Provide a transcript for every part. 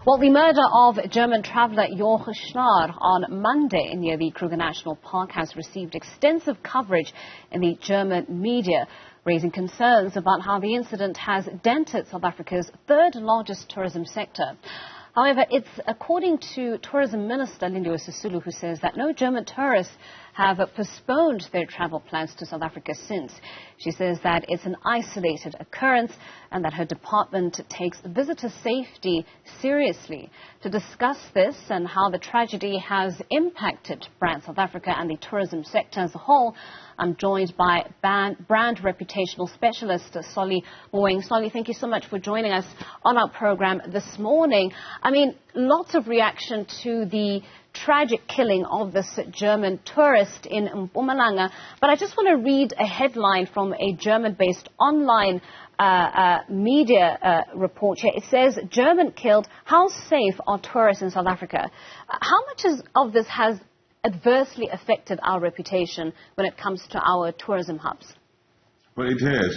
Well, the murder of German traveller Jörg Schnarr on Monday near the Kruger National Park has received extensive coverage in the German media, raising concerns about how the incident has dented South Africa's third largest tourism sector. However, it's according to Tourism Minister Lindiwe Sisulu, who says that no German tourists have postponed their travel plans to South Africa since. She says that it's an isolated occurrence and that her department takes visitor safety seriously. To discuss this and how the tragedy has impacted Brand South Africa and the tourism sector as a whole, I'm joined by brand reputational specialist Solly Moeng. Solly, thank you so much for joining us on our program this morning. I mean, lots of reaction to the tragic killing of this German tourist in Mpumalanga. But I just want to read a headline from a German-based online media report here. It says, German killed, how safe are tourists in South Africa? How much of this has adversely affected our reputation when it comes to our tourism hubs? Well, it has.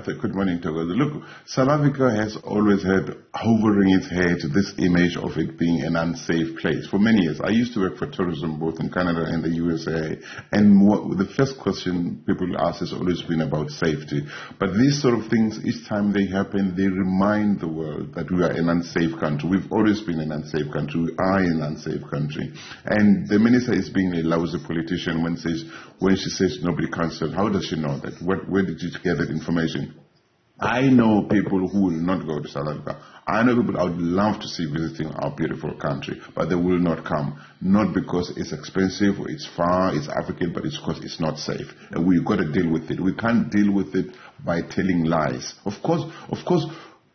Good morning, Togo. Look, South Africa has always had hovering its head this image of it being an unsafe place for many years. I used to work for tourism both in Canada and the USA, and the first question people ask has always been about safety. But these sort of things, each time they happen, they remind the world that we are an unsafe country. We've always been an unsafe country. We are an unsafe country. And the minister is being a lousy politician when she says nobody cancelled. How does she know that? Where did you get that information? I know people who will not go to South Africa. I know people I would love to see visiting our beautiful country, but they will not come. Not because it's expensive or it's far, it's African, but it's because it's not safe. And we've got to deal with it. We can't deal with it by telling lies. Of course,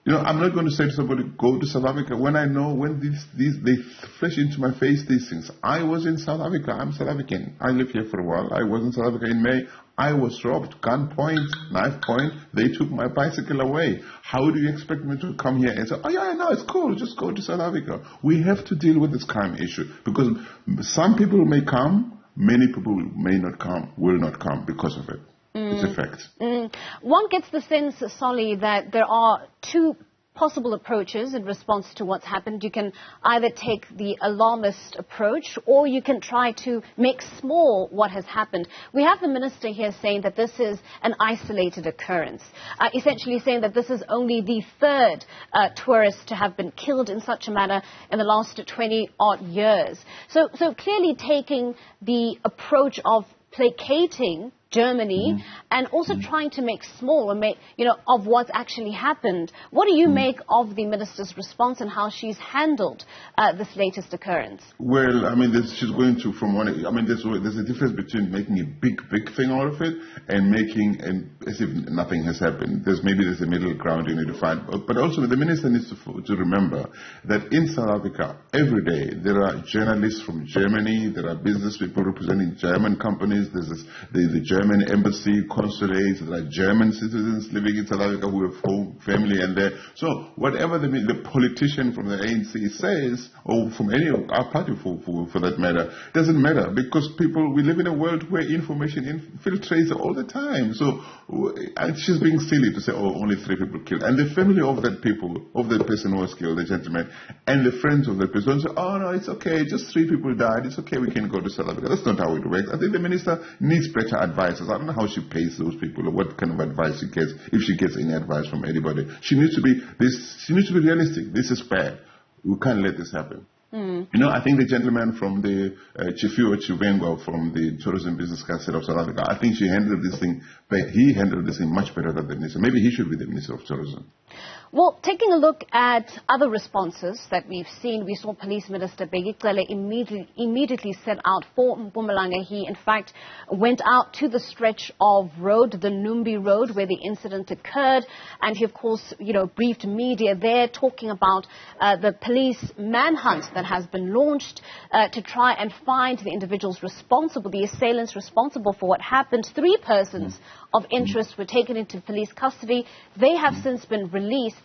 you know, I'm not going to say to somebody, go to South Africa, when I know when they flash into my face these things. I was in South Africa. I'm South African. I lived here for a while. I was in South Africa in May. I was robbed, gunpoint, knife point. They took my bicycle away. How do you expect me to come here and say, oh yeah, no, it's cool, just go to South Africa? We have to deal with this crime issue because some people may come, many people may not come, will not come because of it. It's a fact. One gets the sense, Solly, that there are two possible approaches in response to what's happened. You can either take the alarmist approach or you can try to make small what has happened. We have the minister here saying that this is an isolated occurrence, essentially saying that this is only the third tourist to have been killed in such a manner in the last 20-odd years. So clearly taking the approach of placating Germany and also trying to make small and make, of what's actually happened. What do you make of the minister's response and how she's handled this latest occurrence? Well, I mean, she's going to from one. I mean, there's a difference between making a big thing out of it and making as if nothing has happened. There's a middle ground you need to find. But also, the minister needs to remember that in South Africa, every day there are journalists from Germany, there are business people representing German companies. There's the German embassy, consulates, there are German citizens living in South Africa who have home, family and there. So whatever the politician from the ANC says, or from any of our party for that matter, doesn't matter because we live in a world where information infiltrates all the time. So and she's being silly to say, oh, only 3 people killed. And the family of that person who was killed, the gentleman, and the friends of that person say, oh no, it's okay, just 3 people died, it's okay, we can go to South Africa. That's not how it works. I think the minister needs better advice. I don't know how she pays those people or what kind of advice she gets, if she gets any advice from anybody. She needs to be realistic. This is bad. We can't let this happen. I think the gentleman from the Chifiwe Chivengo from the Tourism Business Council of South Africa, I think he handled this thing much better than the minister. Maybe he should be the Minister of Tourism. Well, taking a look at other responses that we've seen, we saw Police Minister Begicele immediately set out for Mpumalanga. He, in fact, went out to the stretch of road, the Numbi Road, where the incident occurred. And he, of course, briefed media there, talking about the police manhunt that has been launched to try and find the individuals responsible, the assailants responsible for what happened. 3 persons of interest were taken into police custody. They have since been released.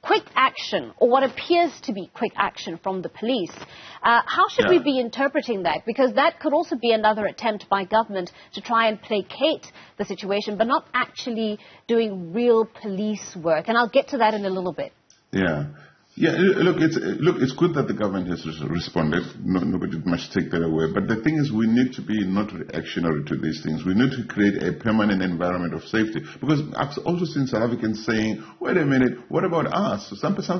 Quick action, or what appears to be quick action from the police. How should we be interpreting that? Because that could also be another attempt by government to try and placate the situation, but not actually doing real police work. And I'll get to that in a little bit. Yeah. Yeah, look, it's good that the government has responded. Nobody must take that away. But the thing is, we need to be not reactionary to these things. We need to create a permanent environment of safety. Because I've also seen South Africans saying, wait a minute, what about us? Sometimes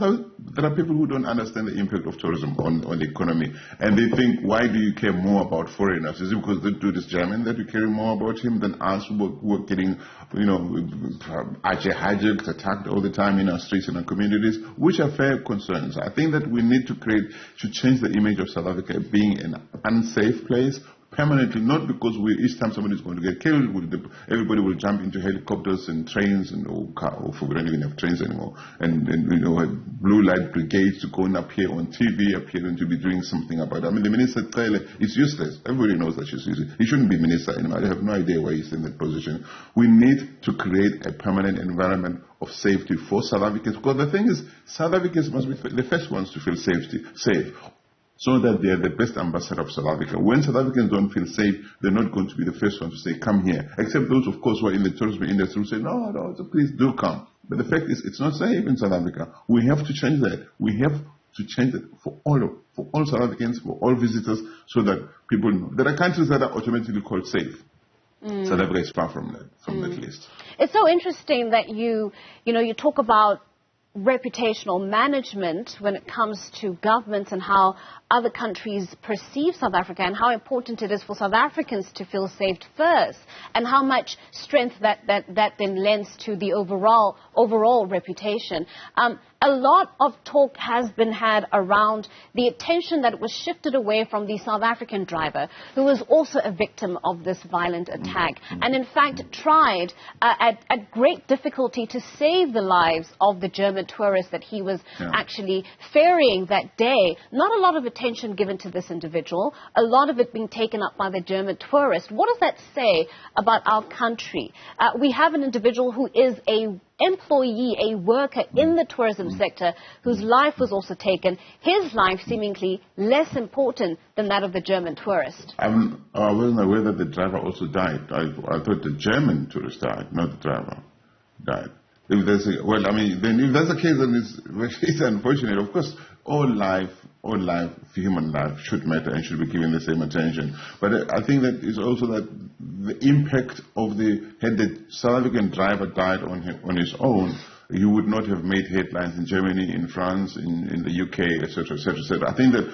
there are people who don't understand the impact of tourism on the economy. And they think, why do you care more about foreigners? Is it because they do this German that you care more about him than us who are getting, hijacked, attacked all the time in our streets and our communities, which are fair concerns. I think that we need to change the image of South Africa being an unsafe place permanently, not because each time somebody is going to get killed, everybody will jump into helicopters and trains or we don't even have trains anymore, and blue light brigades to go and appear on TV, appearing to be doing something about it. I mean, the minister is useless. Everybody knows that she's useless. He shouldn't be minister anymore. I have no idea why he's in that position. We need to create a permanent environment of safety for South Africans, because the thing is, South Africans must be the first ones to feel safe, so that they are the best ambassador of South Africa. When South Africans don't feel safe, they're not going to be the first ones to say, come here. Except those, of course, who are in the tourism industry who say, no, please do come. But the fact is, it's not safe in South Africa. We have to change that. We have to change it for all South Africans, for all visitors, so that people know. There are countries that are automatically called safe. South Africa is far from that list. It's so interesting that you talk about reputational management when it comes to governments and how other countries perceive South Africa, and how important it is for South Africans to feel safe first, and how much strength that then lends to the overall reputation. A lot of talk has been had around the attention that was shifted away from the South African driver, who was also a victim of this violent attack, and in fact tried at great difficulty to save the lives of the German tourists that he was actually ferrying that day. Not a lot of attention given to this individual, a lot of it being taken up by the German tourist. What does that say about our country? We have an individual who is a employee, a worker in the tourism sector, whose life was also taken, his life seemingly less important than that of the German tourist. I wasn't aware that the driver also died. I thought the German tourist died, not the driver died. If that's if that's the case, then it's unfortunate. Of course, all human life should matter and should be given the same attention. But I think that it's also that the impact of had the South African driver died on his own, he would not have made headlines in Germany, in France, in the UK, etc., etc., etc. I think that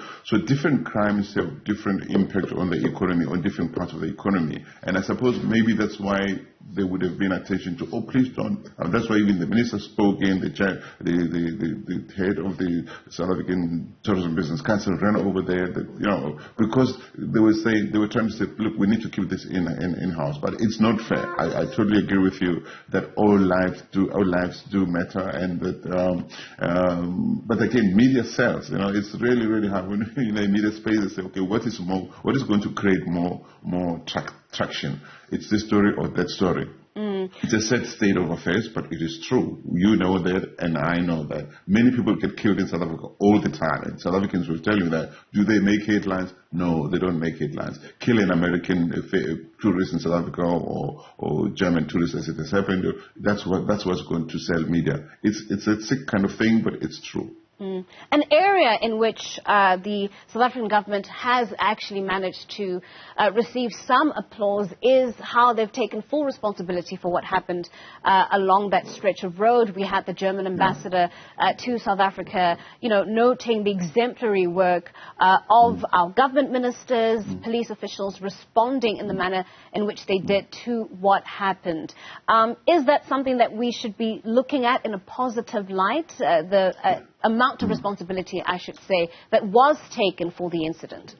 different crimes have different impact on the economy, on different parts of the economy, and I suppose maybe that's why there would have been attention to, please don't. That's why even the minister spoke in, the head of the South African Tourism Business Council ran over there, because they were trying to say, look, we need to keep this in-house, but it's not fair. I totally agree with you that all lives do matter, and that, but again, media sells. It's really, really hard when in a media space they say, okay, what is going to create more traction? It's this story or that story. It's a sad state of affairs, but it is true. You know that, and I know that. Many people get killed in South Africa all the time, and South Africans will tell you that. Do they make headlines? No, they don't make headlines. Kill an American tourist in South Africa or German tourist, as it has happened, that's what's going to sell media. It's a sick kind of thing, but it's true. An area in which the South African government has actually managed to receive some applause is how they've taken full responsibility for what happened along that stretch of road. We had the German ambassador to South Africa, noting the exemplary work of our government ministers, police officials responding in the manner in which they did to what happened. Is that something that we should be looking at in a positive light? The amount of responsibility, I should say, that was taken for the incident?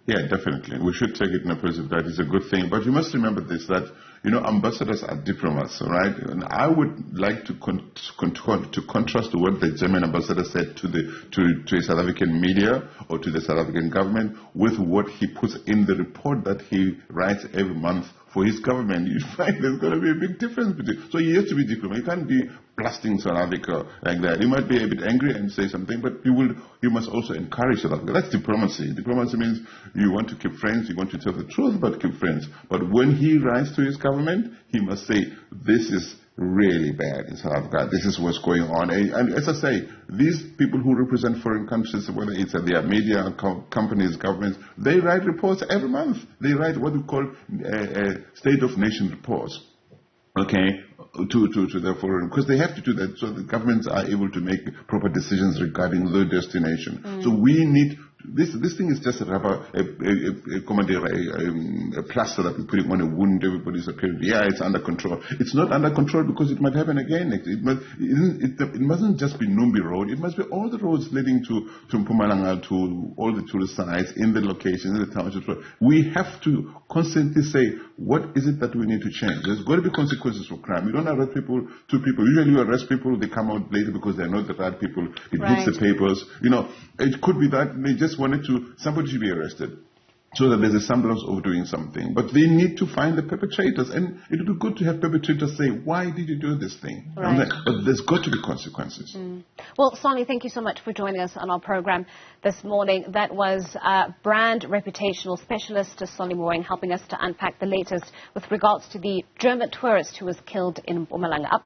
Yeah, definitely. We should take it in a positive light. It's a good thing. But you must remember this, that, ambassadors are diplomats, all right? And I would like to contrast what the German ambassador said to a South African media or to the South African government with what he puts in the report that he writes every month for his government. You find there's going to be a big difference between. So he has to be diplomat. You can't be blasting South Africa like that. You might be a bit angry and say something, but you must also encourage South Africa. That's diplomacy. Diplomacy means you want to keep friends, you want to tell the truth, but keep friends. But when he writes to his government, he must say, this is really bad in South Africa. This is what's going on. And as I say, these people who represent foreign countries, whether it's their media companies, governments, they write reports every month. They write what we call State of Nation reports. Okay, to the foreign, because they have to do that so the governments are able to make proper decisions regarding their destination. So we need this thing is just a rubber, a plaster that we're putting on a wound. Everybody's appearing. Yeah, it's under control. It's not under control because it might happen again. It mustn't just be Numbi Road. It must be all the roads leading to Mpumalanga, to all the tourist sites in the locations, in the townships. We have to constantly say, what is it that we need to change? There's got to be consequences for crime. You don't arrest people, two people. Usually you arrest people, they come out later because they're not the right people. It hits the papers. You know, it could be that they just wanted somebody should be arrested so that there's a semblance of doing something. But they need to find the perpetrators. And it would be good to have perpetrators say, why did you do this thing? Right. But there's got to be consequences. Well, Solly, thank you so much for joining us on our program this morning. That was brand reputational specialist Solly Moeng helping us to unpack the latest with regards to the German tourist who was killed in Mpumalanga.